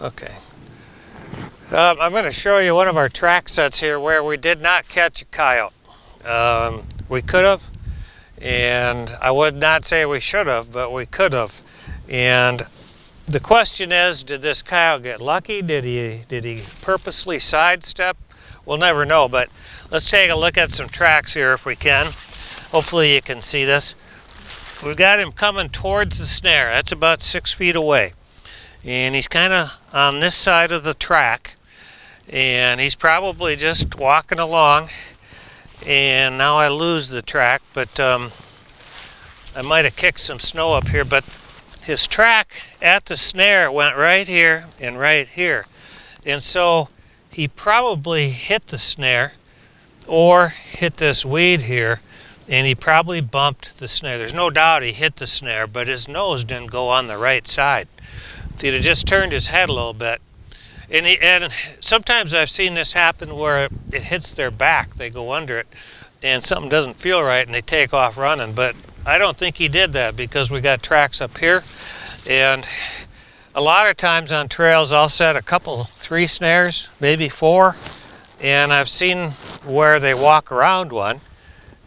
Okay. I'm going to show you one of our track sets here where we did not catch a coyote. We could have, and I would not say we should have, but we could have. And the question is, did this coyote get lucky? Did he purposely sidestep? We'll never know, but let's take a look at some tracks here if we can. Hopefully you can see this. We've got him coming towards the snare. That's about 6 feet away. And he's kind of on this side of the track. And he's probably just walking along. And now I lose the track, but I might have kicked some snow up here, but his track at the snare went right here and right here. And so he probably hit the snare or hit this weed here, and he probably bumped the snare. There's no doubt he hit the snare, but his nose didn't go on the right side. If he'd have just turned his head a little bit, and sometimes I've seen this happen where it hits their back, they go under it, and something doesn't feel right and they take off running. But I don't think he did that because we got tracks up here, and a lot of times on trails I'll set a couple, 3 snares, maybe 4, and I've seen where they walk around one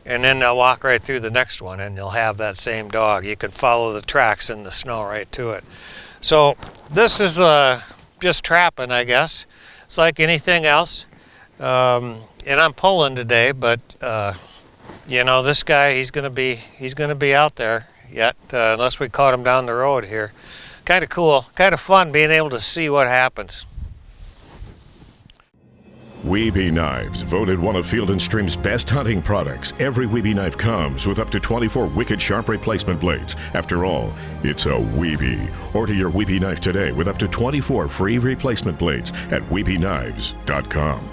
and then they'll walk right through the next one and you'll have that same dog. You can follow the tracks in the snow right to it. So this is just trapping, I guess. It's like anything else. And I'm pulling today, but you know, this guy, he's gonna be out there yet, unless we caught him down the road here. Kind of cool, kind of fun being able to see what happens. Wiebe knives, voted one of Field & Stream's best hunting products. Every Wiebe knife comes with up to 24 wicked sharp replacement blades. After all, it's a Wiebe. Order your Wiebe knife today with up to 24 free replacement blades at wiebeknives.com.